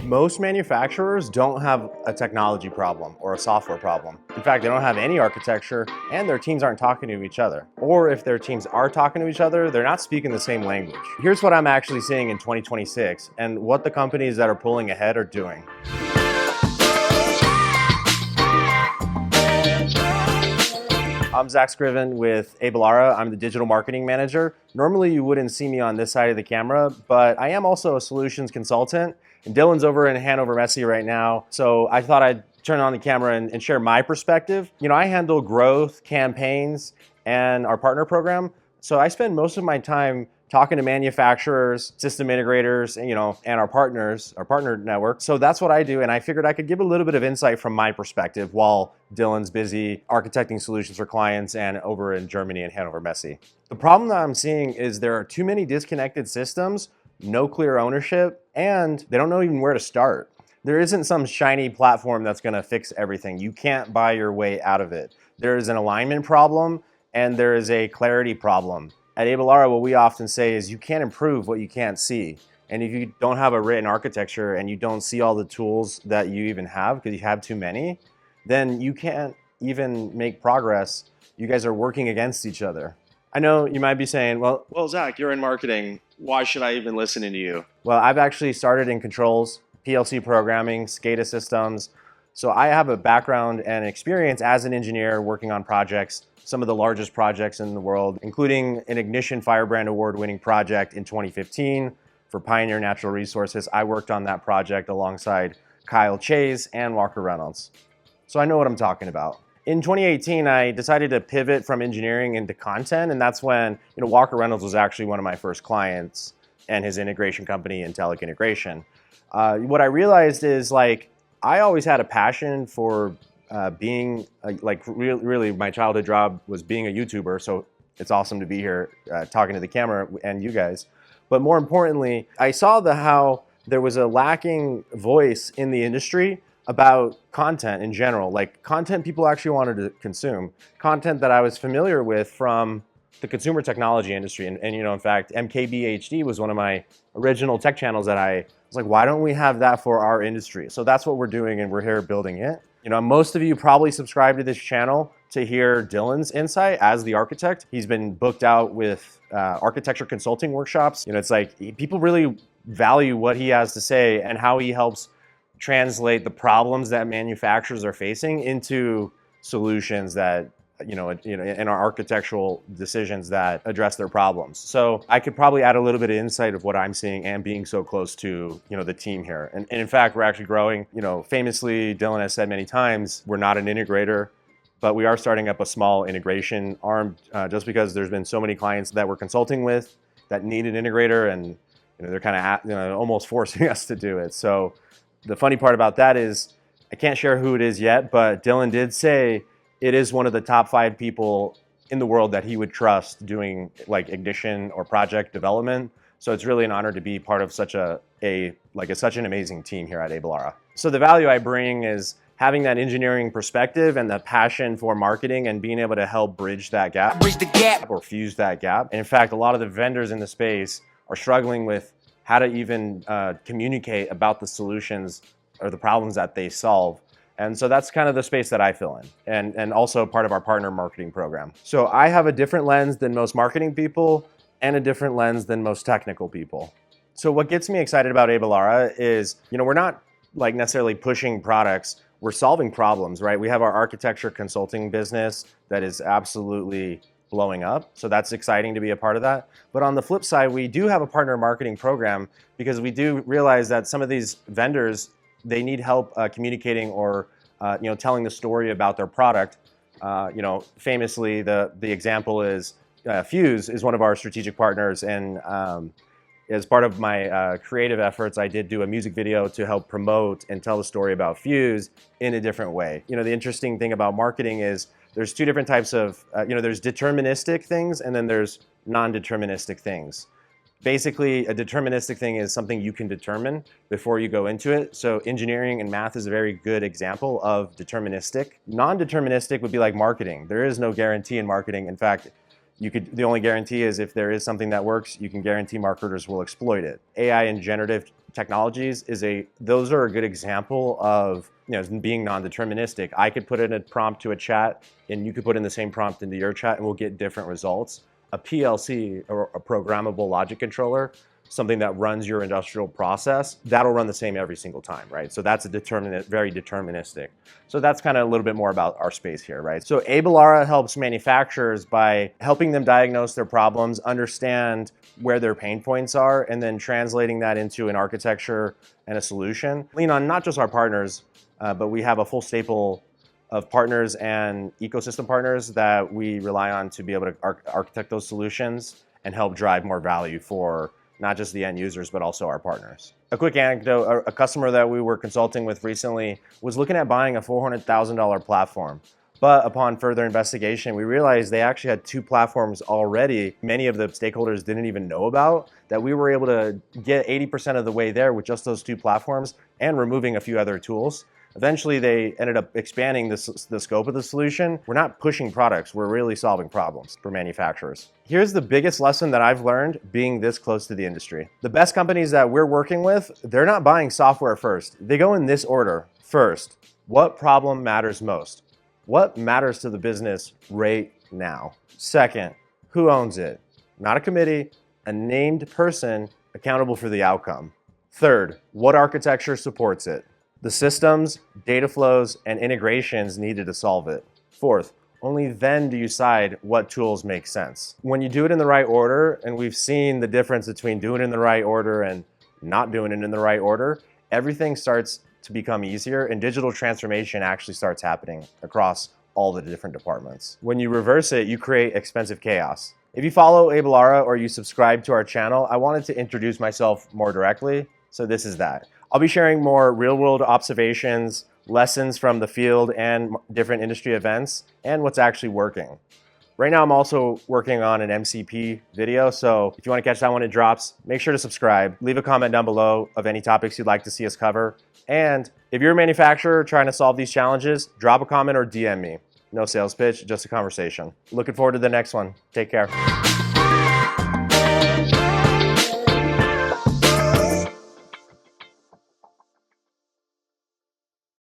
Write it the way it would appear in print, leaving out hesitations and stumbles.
Most manufacturers don't have a technology problem or a software problem. In fact, they don't have any architecture and their teams aren't talking to each other. Or if their teams are talking to each other, they're not speaking the same language. Here's what I'm actually seeing in 2026 and what the companies that are pulling ahead are doing. I'm Zack Scriven with Abelara. I'm the digital marketing manager. Normally you wouldn't see me on this side of the camera, but I am also a solutions consultant. And Dylan's over in Hanover Messe right now, so I thought I'd turn on the camera and share my perspective. You know, I handle growth, campaigns, and our partner program. So I spend most of my time talking to manufacturers, system integrators, and our partners, our partner network. So that's what I do, and I figured I could give a little bit of insight from my perspective while Dylan's busy architecting solutions for clients and over in Germany and Hanover Messe. The problem that I'm seeing is there are too many disconnected systems, no clear ownership, and they don't know even where to start. There isn't some shiny platform that's gonna fix everything. You can't buy your way out of it. There is an alignment problem and there is a clarity problem. At Abelara, what we often say is you can't improve what you can't see. And if you don't have a written architecture and you don't see all the tools that you even have because you have too many, then you can't even make progress. You guys are working against each other. I know you might be saying, well, Zach, you're in marketing. Why should I even listen to you? Well, I've actually started in controls, PLC programming, SCADA systems. So I have a background and experience as an engineer working on projects, some of the largest projects in the world, including an Ignition Firebrand Award-winning project in 2015 for Pioneer Natural Resources. I worked on that project alongside Kyle Chase and Walker Reynolds. So I know what I'm talking about. In 2018, I decided to pivot from engineering into content, and that's when Walker Reynolds was actually one of my first clients and his integration company, Intellic Integration. What I realized is I always had a passion for being really my childhood job was being a YouTuber, so it's awesome to be here talking to the camera and you guys. But more importantly, I saw how there was a lacking voice in the industry about content in general, like content people actually wanted to consume, content that I was familiar with from the consumer technology industry. And in fact, MKBHD was one of my original tech channels that I was like, why don't we have that for our industry? So that's what we're doing, and we're here building it. Most of you probably subscribe to this channel to hear Dylan's insight as the architect. He's been booked out with architecture consulting workshops. It's like people really value what he has to say and how he helps translate the problems that manufacturers are facing into solutions that in our architectural decisions that address their problems. So I could probably add a little bit of insight of what I'm seeing and being so close to the team here. And in fact, we're actually growing. Famously, Dylan has said many times, we're not an integrator, but we are starting up a small integration arm just because there's been so many clients that we're consulting with that need an integrator, and they're kind of almost forcing us to do it. So the funny part about that is I can't share who it is yet, but Dylan did say it is one of the top 5 people in the world that he would trust doing ignition or project development. So it's really an honor to be part of such an amazing team here at Abelara. So the value I bring is having that engineering perspective and the passion for marketing and being able to help bridge that gap. Bridge the gap. Or fuse that gap. And in fact, a lot of the vendors in the space are struggling with how to even communicate about the solutions or the problems that they solve. And so that's kind of the space that I fill in, and also part of our partner marketing program. So I have a different lens than most marketing people and a different lens than most technical people. So what gets me excited about Abelara is, we're not necessarily pushing products, we're solving problems, right? We have our architecture consulting business that is absolutely blowing up. So that's exciting to be a part of that. But on the flip side, we do have a partner marketing program because we do realize that some of these vendors, they need help communicating or telling the story about their product. Famously, the example is Fuse is one of our strategic partners, and as part of my creative efforts, I did do a music video to help promote and tell the story about Fuse in a different way. The interesting thing about marketing is there's 2 different types of, there's deterministic things and then there's non-deterministic things. Basically, a deterministic thing is something you can determine before you go into it. So engineering and math is a very good example of deterministic. Non-deterministic would be like marketing. There is no guarantee in marketing. In fact, The only guarantee is if there is something that works, you can guarantee marketers will exploit it. AI and generative technologies those are a good example of being non-deterministic. I could put in a prompt to a chat and you could put in the same prompt into your chat and we'll get different results. A PLC, or a programmable logic controller, something that runs your industrial process, that'll run the same every single time, right? So that's very deterministic. So that's kind of a little bit more about our space here, right? So Abelara helps manufacturers by helping them diagnose their problems, understand where their pain points are, and then translating that into an architecture and a solution. Lean on not just our partners, but we have a full staple of partners and ecosystem partners that we rely on to be able to architect those solutions and help drive more value for not just the end users, but also our partners. A quick anecdote, a customer that we were consulting with recently was looking at buying a $400,000 platform. But upon further investigation, we realized they actually had 2 platforms already. Many of the stakeholders didn't even know about that. We were able to get 80% of the way there with just those 2 platforms and removing a few other tools. Eventually, they ended up expanding the scope of the solution. We're not pushing products, we're really solving problems for manufacturers. Here's the biggest lesson that I've learned being this close to the industry. The best companies that we're working with, they're not buying software first. They go in this order. First, what problem matters most? What matters to the business right now? Second, who owns it? Not a committee, a named person accountable for the outcome. Third, what architecture supports it? The systems, data flows, and integrations needed to solve it. Fourth, only then do you decide what tools make sense. When you do it in the right order, and we've seen the difference between doing it in the right order and not doing it in the right order, everything starts to become easier and digital transformation actually starts happening across all the different departments. When you reverse it, you create expensive chaos. If you follow Abelara or you subscribe to our channel, I wanted to introduce myself more directly, so this is that. I'll be sharing more real-world observations, lessons from the field and different industry events, and what's actually working. Right now, I'm also working on an MCP video, so if you want to catch that when it drops, make sure to subscribe. Leave a comment down below of any topics you'd like to see us cover. And if you're a manufacturer trying to solve these challenges, drop a comment or DM me. No sales pitch, just a conversation. Looking forward to the next one. Take care.